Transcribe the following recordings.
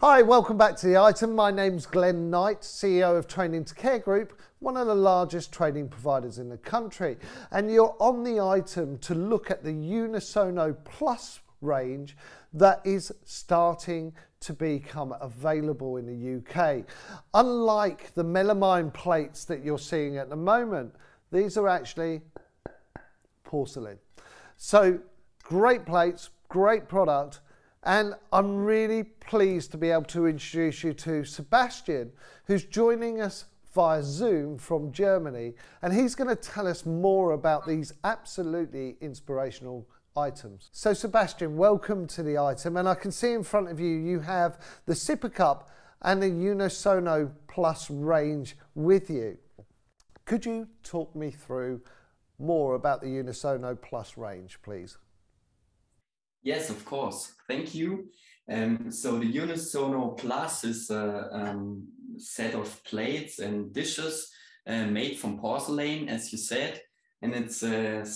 Hi, welcome back to The Item. My name's Glenn Knight, CEO of Training to Care Group, one of the largest training providers in the country. And you're on The Item to look at the Unisono Plus range that is starting to become available in the UK. Unlike the melamine plates that you're seeing at the moment, these are actually porcelain. So great plates, great product. And I'm really pleased to be able to introduce you to Sebastian, who's joining us via Zoom from Germany. And he's going to tell us more about these absolutely inspirational items. So Sebastian, welcome to The Item. And I can see in front of you, you have the Sipper Cup and the Unisono Plus range with you. Could you talk me through more about the Unisono Plus range, please? Yes, of course. Thank you. So the Unizono Plus is a set of plates and dishes made from porcelain, as you said, and it's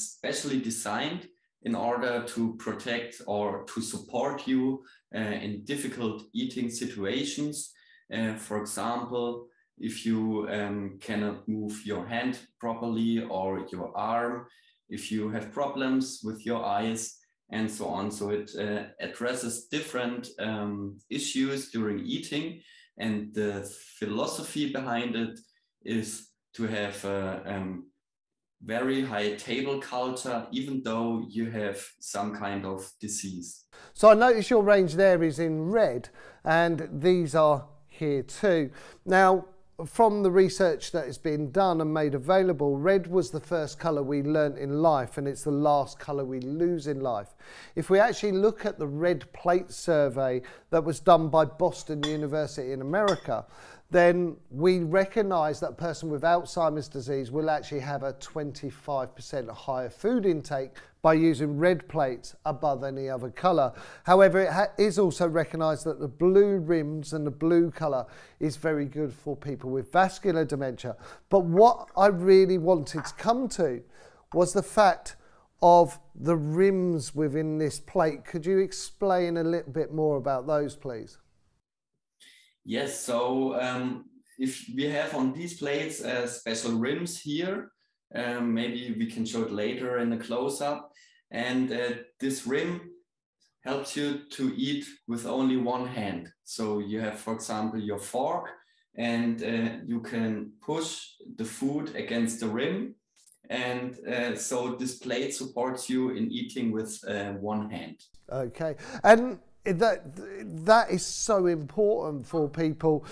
specially designed in order to protect or to support you in difficult eating situations. For example, if you cannot move your hand properly or your arm, if you have problems with your eyes, and so on. So it addresses different issues during eating. And the philosophy behind it is to have a very high table culture, even though you have some kind of disease. So I notice your range there is in red, and these are here too. Now, from the research that has been done and made available, red was the first colour we learnt in life, and it's the last colour we lose in life. If we actually look at the red plate survey that was done by Boston University in America, then we recognise that a person with Alzheimer's disease will actually have a 25% higher food intake by using red plates above any other colour. However, it is also recognised that the blue rims and the blue colour is very good for people with vascular dementia. But what I really wanted to come to was the fact of the rims within this plate. Could you explain a little bit more about those, please? Yes, so if we have on these plates special rims here, maybe we can show it later in a close-up. And this rim helps you to eat with only one hand. So you have, for example, your fork, and you can push the food against the rim. And so this plate supports you in eating with one hand. Okay. And that is so important for people,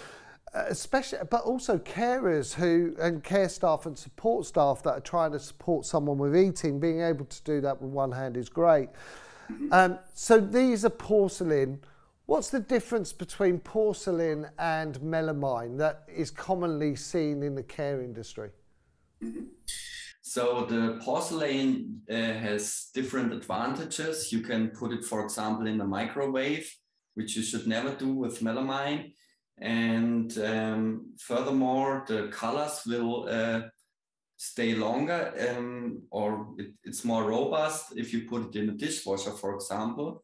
especially, but also carers and care staff and support staff that are trying to support someone with eating. Being able to do that with one hand is great. So these are porcelain. What's the difference between porcelain and melamine that is commonly seen in the care industry? So the porcelain has different advantages. You can put it, for example, in the microwave, which you should never do with melamine. And furthermore, the colors will stay longer, or it's more robust if you put it in a dishwasher, for example.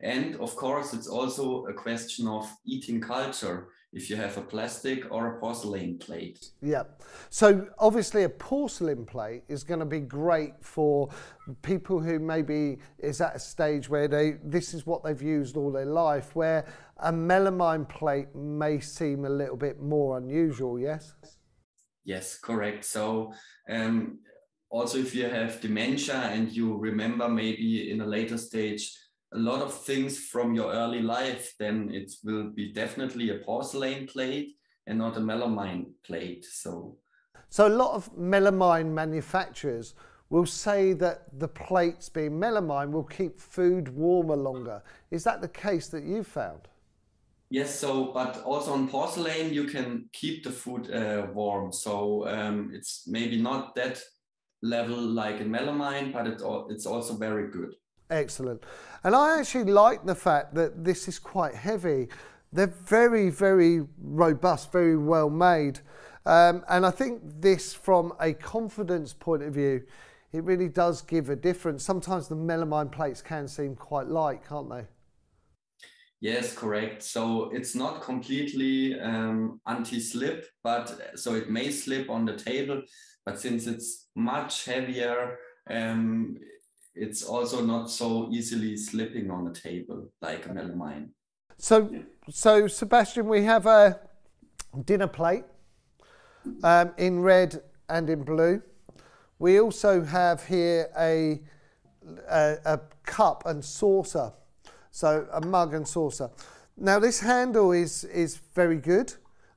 And of course, it's also a question of eating culture, if you have a plastic or a porcelain plate. Yeah. So obviously a porcelain plate is going to be great for people who maybe is at a stage where this is what they've used all their life, where a melamine plate may seem a little bit more unusual, yes? Yes, correct. So also if you have dementia and you remember maybe in a later stage a lot of things from your early life, then it will be definitely a porcelain plate and not a melamine plate. So a lot of melamine manufacturers will say that the plates being melamine will keep food warmer longer. Is that the case that you found? Yes, so but also on porcelain you can keep the food warm. So it's maybe not that level like in melamine, but it's also very good. Excellent. And I actually like the fact that this is quite heavy. They're very, very robust, very well made. And I think this, from a confidence point of view, it really does give a difference. Sometimes the melamine plates can seem quite light, can't they? Yes, correct. So it's not completely anti-slip, but so it may slip on the table, but since it's much heavier, um, it's also not so easily slipping on the table like a melamine. So, so Sebastian, we have a dinner plate in red and in blue. We also have here a cup and saucer, so a mug and saucer. Now this handle is very good.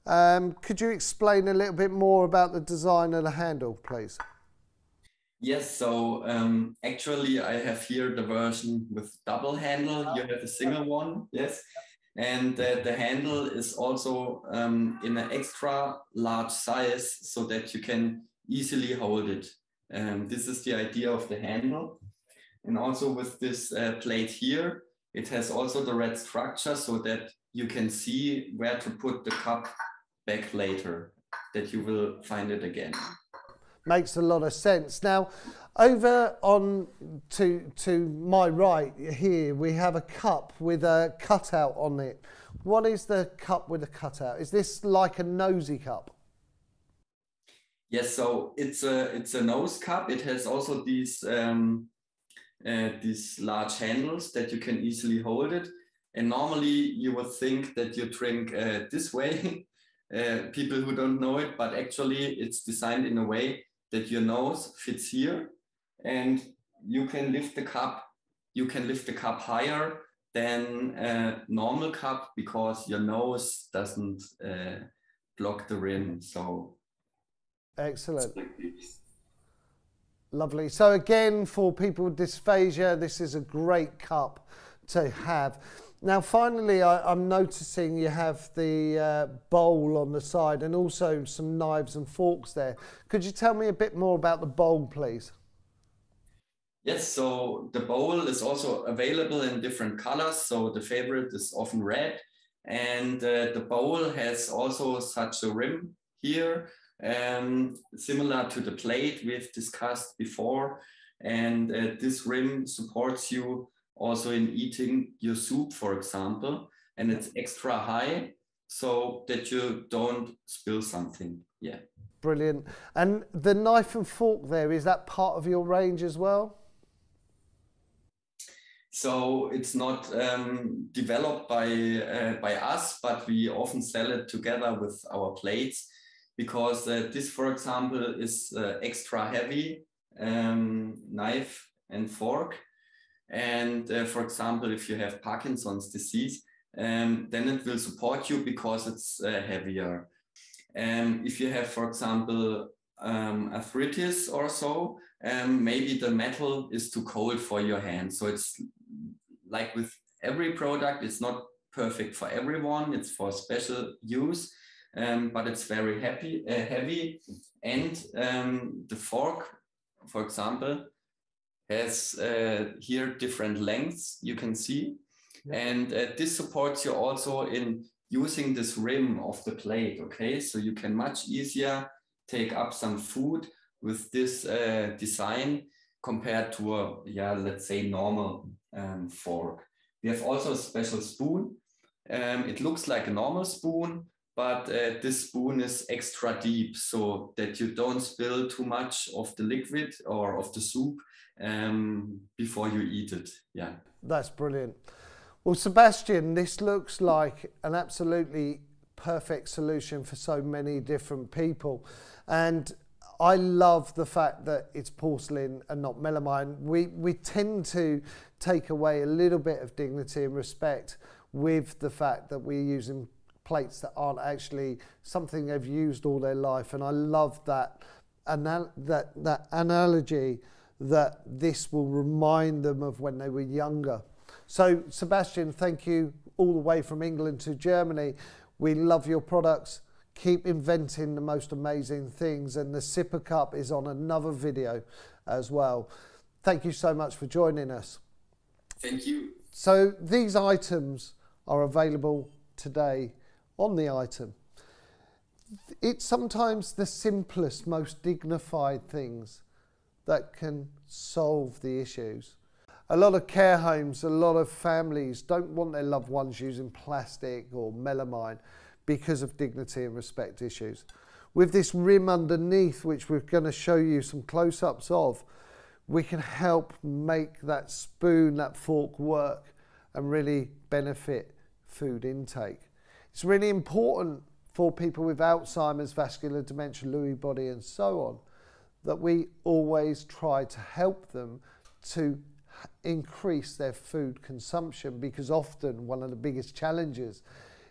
Could you explain a little bit more about the design of the handle, please? Yes, so actually I have here the version with double handle. You have a single one, yes. And the handle is also in an extra large size so that you can easily hold it. This is the idea of the handle. And also with this plate here, it has also the red structure so that you can see where to put the cup back later, that you will find it again. Makes a lot of sense. Now, over on to my right here, we have a cup with a cutout on it. What is the cup with a cutout? Is this like a nosy cup? Yes, so it's a nose cup. It has also these large handles that you can easily hold it. And normally you would think that you drink this way, people who don't know it, but actually it's designed in a way that your nose fits here and you can lift the cup. You can lift the cup higher than a normal cup because your nose doesn't block the rim. So excellent. Lovely. So again, for people with dysphagia, this is a great cup to have. Now, finally, I'm noticing you have the bowl on the side and also some knives and forks there. Could you tell me a bit more about the bowl, please? Yes, so the bowl is also available in different colors. So the favorite is often red. And the bowl has also such a rim here, similar to the plate we've discussed before. And this rim supports you also in eating your soup, for example, and it's extra high so that you don't spill something. Yeah. Brilliant. And the knife and fork there, is that part of your range as well? So it's not developed by us, but we often sell it together with our plates because this, for example, is extra heavy knife and fork. And for example, if you have Parkinson's disease, then it will support you because it's heavier. If you have, for example, arthritis or so, maybe the metal is too cold for your hand. So it's like with every product, it's not perfect for everyone. It's for special use, but it's very heavy. And the fork, for example, has here different lengths you can see. And this supports you also in using this rim of the plate, okay? So you can much easier take up some food with this design compared to a, let's say normal fork. We have also a special spoon. It looks like a normal spoon, but this spoon is extra deep so that you don't spill too much of the liquid or of the soup before you eat it. Yeah. That's brilliant. Well, Sebastian, this looks like an absolutely perfect solution for so many different people. And I love the fact that it's porcelain and not melamine. We tend to take away a little bit of dignity and respect with the fact that we're using plates that aren't actually something they've used all their life. And I love that analogy that this will remind them of when they were younger. So Sebastian, thank you all the way from England to Germany. We love your products. Keep inventing the most amazing things, and the Sipper Cup is on another video as well. Thank you so much for joining us. Thank you. So these items are available today on the item. It's sometimes the simplest, most dignified things that can solve the issues. A lot of care homes, a lot of families don't want their loved ones using plastic or melamine because of dignity and respect issues. With this rim underneath, which we're going to show you some close-ups of, we can help make that spoon, that fork work and really benefit food intake. It's really important for people with Alzheimer's, vascular dementia, Lewy body and so on, that we always try to help them to increase their food consumption, because often one of the biggest challenges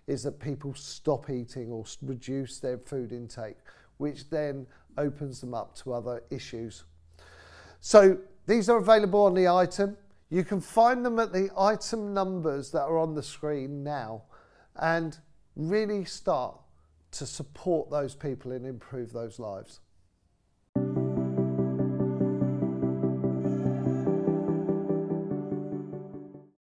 is that people stop eating or reduce their food intake, which then opens them up to other issues. So these are available on the item. You can find them at the item numbers that are on the screen now and really start to support those people and improve those lives.